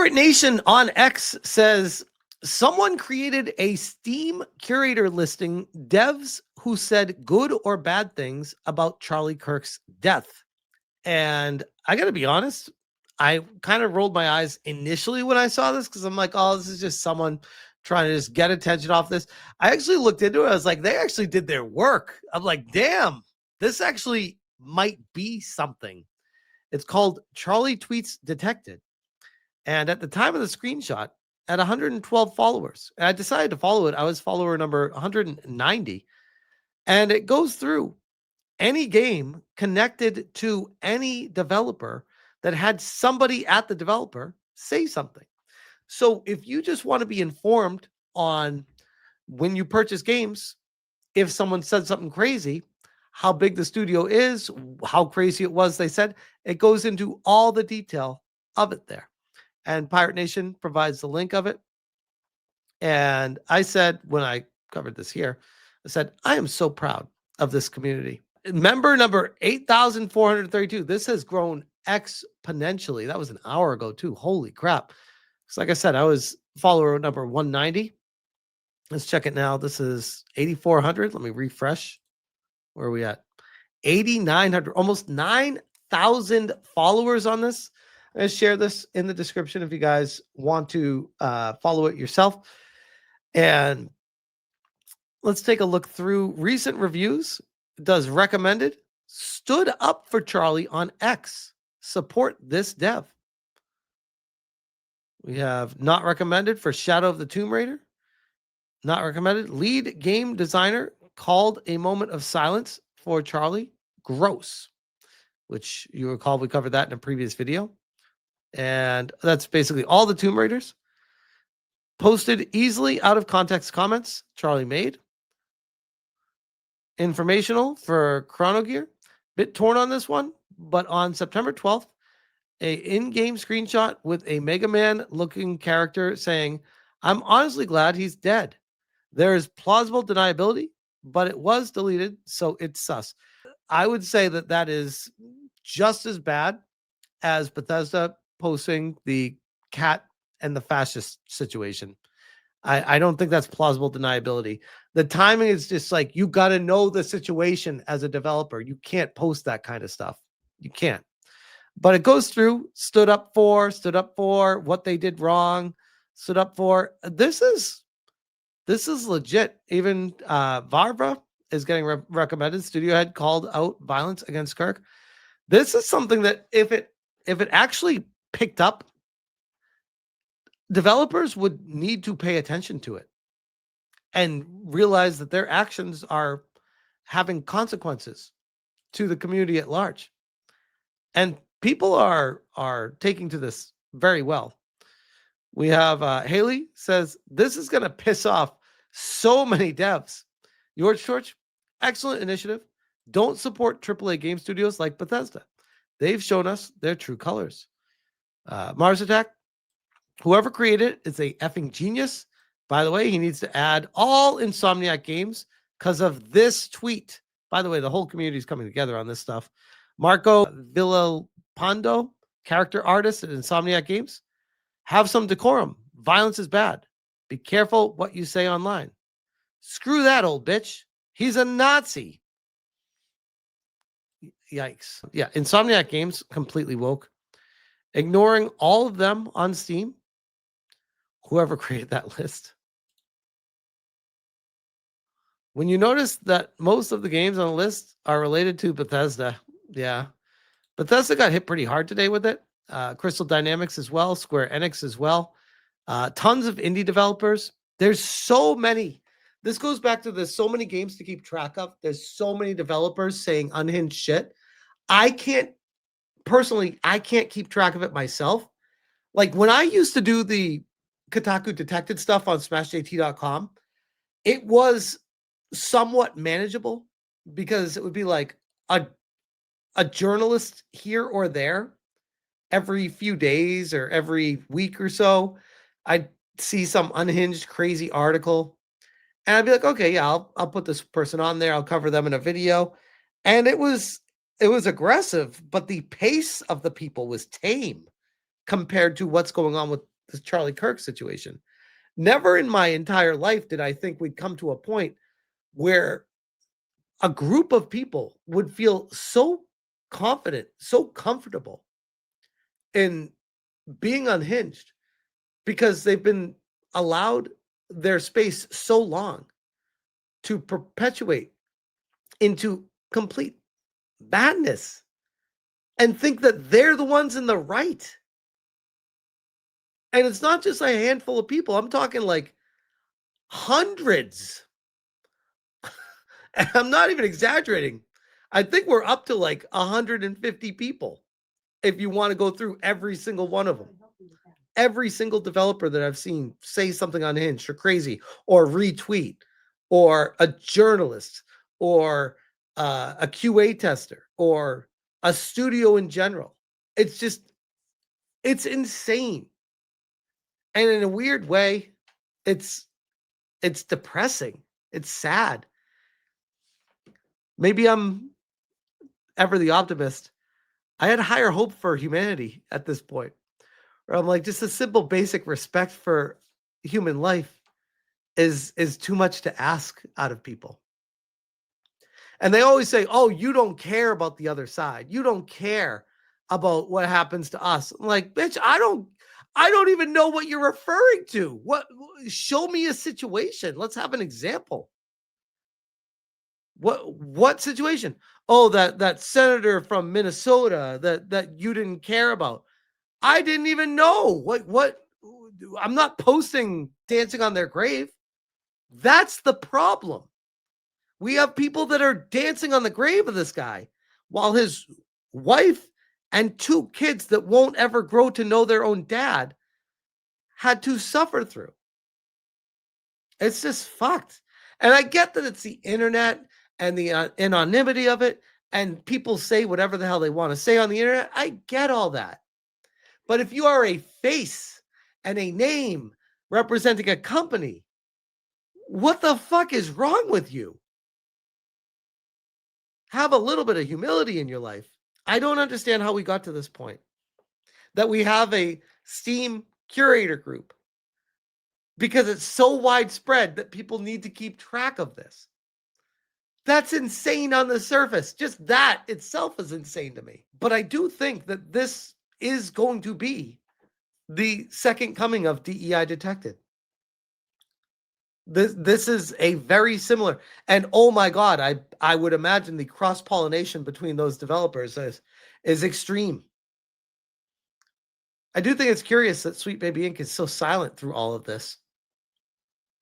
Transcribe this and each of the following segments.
Pirate Nation on X says someone created a Steam Curator listing devs who said good or bad things about Charlie Kirk's death. And I got to be honest, I kind of rolled my eyes initially when I saw this because I'm like, oh, this is just someone trying to just get attention off this. I actually looked into it. I was like, they actually did their work. I'm like, damn, this actually might be something. It's called Charlie Tweets Detected. And at the time of the screenshot, at 112 followers, and I decided to follow it. I was follower number 190. And it goes through any game connected to any developer that had somebody at the developer say something. So if you just want to be informed on when you purchase games, if someone said something crazy, how big the studio is, how crazy it was, they said, it goes into all the detail of it there. And Pirate Nation provides the link of it. And I said, when I covered this here, I said, I am so proud of this community. Member number 8,432. This has grown exponentially. That was an hour ago, too. Holy crap. So like I said, I was follower number 190. Let's check it now. This is 8,400. Let me refresh. Where are we at? 8,900, almost 9,000 followers on this. I'm going to share this in the description if you guys want to follow it yourself. And let's take a look through recent reviews. It does recommended. Stood up for Charlie on X. Support this dev. We have not recommended for Shadow of the Tomb Raider. Not recommended. Lead game designer called a moment of silence for Charlie. Gross. Which you recall we covered that in a previous video. And that's basically all the Tomb Raiders. Posted easily out of context comments Charlie made. Informational for Chrono Gear. Bit torn on this one, but on September 12th, a in-game screenshot with a Mega Man looking character saying, I'm honestly glad he's dead. There is plausible deniability, but it was deleted, so it's sus. I would say that that is just as bad as Bethesda posting the cat and the fascist situation. I don't think that's plausible deniability. The timing is just like, you got to know the situation as a developer. You can't post that kind of stuff. You can't. But it goes through, stood up for what they did wrong, stood up for. This is legit. Even Varva is getting recommended. Studio head called out violence against Kirk. This is something that if it actually picked up, developers would need to pay attention to it and realize that their actions are having consequences to the community at large. And people are taking to this very well. We have Haley says, this is going to piss off so many devs. George, excellent initiative. Don't support AAA game studios like Bethesda. They've shown us their true colors. Mars Attack, whoever created it is a effing genius. By the way, he needs to add all Insomniac games because of this tweet. By the way, the whole community is coming together on this stuff. Marco Villalpando, character artist at Insomniac Games. Have some decorum. Violence is bad. Be careful what you say online. Screw that old bitch. He's a Nazi. Yikes. Yeah, Insomniac Games completely woke. Ignoring all of them on Steam. Whoever created that list. When you notice that most of the games on the list are related to Bethesda, yeah. Bethesda got hit pretty hard today with it. Crystal Dynamics as well, Square Enix as well. Tons of indie developers. There's so many. This goes back to there's so many games to keep track of. There's so many developers saying unhinged shit. I can't keep track of it myself. Like when I used to do the Kotaku Detected stuff on SmashJT.com, it was somewhat manageable because it would be like a journalist here or there every few days or every week or so. I'd see some unhinged crazy article and I'd be like, okay, yeah, I'll put this person on there. I'll cover them in a video. And it was aggressive, but the pace of the people was tame compared to what's going on with this Charlie Kirk situation. Never in my entire life did I think we'd come to a point where a group of people would feel so confident, so comfortable in being unhinged because they've been allowed their space so long to perpetuate into complete madness and think that they're the ones in the right. And it's not just a handful of people. I'm talking like hundreds. And I'm not even exaggerating. I think we're up to like 150 people if you want to go through every single one of them. Every single developer that I've seen say something unhinged or crazy or retweet or a journalist or a QA tester or a studio in general. It's insane. And in a weird way, it's depressing. It's sad. Maybe I'm ever the optimist. I had higher hope for humanity at this point. Where I'm like, just a simple basic respect for human life is too much to ask out of people. And they always say, oh, you don't care about the other side. You don't care about what happens to us. I'm like, bitch, I don't even know what you're referring to. Show me a situation. Let's have an example. What situation? Oh, that senator from Minnesota that you didn't care about. I didn't even know. What I'm not posting dancing on their grave. That's the problem. We have people that are dancing on the grave of this guy while his wife and 2 kids that won't ever grow to know their own dad had to suffer through. It's just fucked. And I get that it's the internet and the anonymity of it, and people say whatever the hell they want to say on the internet. I get all that. But if you are a face and a name representing a company, what the fuck is wrong with you? Have a little bit of humility in your life. I don't understand how we got to this point. That we have a Steam curator group. Because it's so widespread that people need to keep track of this. That's insane on the surface. Just that itself is insane to me. But I do think that this is going to be the second coming of DEI Detected. This is a very similar, and oh my God, I would imagine the cross-pollination between those developers is extreme. I do think it's curious that Sweet Baby Inc. is so silent through all of this.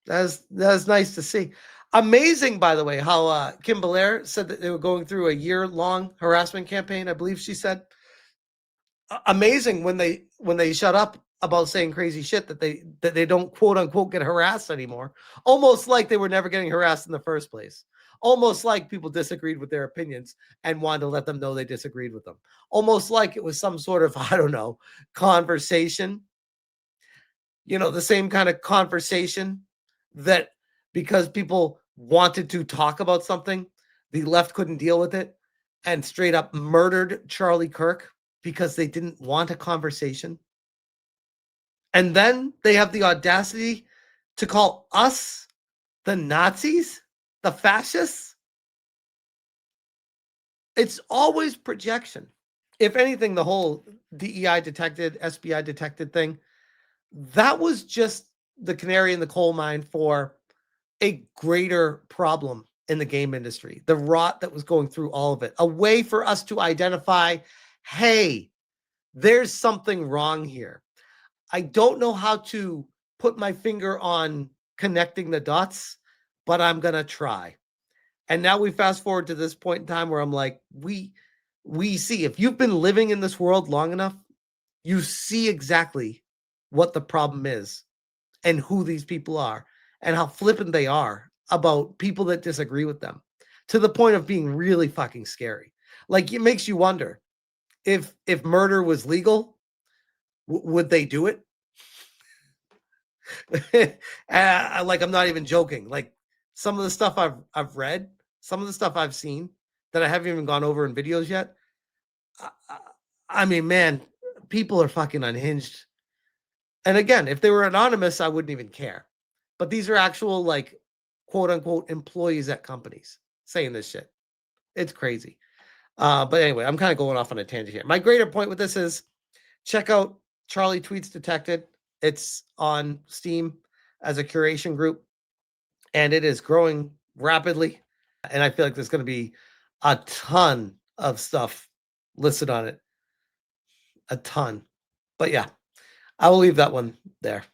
That's nice to see. Amazing, by the way, how Kim Belair said that they were going through a year-long harassment campaign. I believe she said. Amazing when they shut up about saying crazy shit that they don't quote unquote get harassed anymore. Almost like they were never getting harassed in the first place. Almost like people disagreed with their opinions and wanted to let them know they disagreed with them. Almost like it was some sort of, I don't know, conversation. You know, the same kind of conversation that because people wanted to talk about something, the left couldn't deal with it and straight up murdered Charlie Kirk because they didn't want a conversation. And then they have the audacity to call us the Nazis, the fascists. It's always projection. If anything, the whole DEI detected, SBI detected thing, that was just the canary in the coal mine for a greater problem in the game industry, the rot that was going through all of it, a way for us to identify, hey, there's something wrong here. I don't know how to put my finger on connecting the dots, but I'm going to try. And now we fast forward to this point in time where I'm like, we see, if you've been living in this world long enough, you see exactly what the problem is and who these people are and how flippant they are about people that disagree with them, to the point of being really fucking scary. Like, it makes you wonder if murder was legal, would they do it? Like, I'm not even joking. Like, some of the stuff I've read, some of the stuff I've seen that I haven't even gone over in videos yet. I mean, man, people are fucking unhinged. And again, if they were anonymous, I wouldn't even care. But these are actual, like, quote unquote employees at companies saying this shit. It's crazy. But anyway, I'm kind of going off on a tangent here. My greater point with this is check out Charlie Tweets Detected. It's on Steam as a curation group, and it is growing rapidly. And I feel like there's going to be a ton of stuff listed on it. A ton. But yeah, I will leave that one there.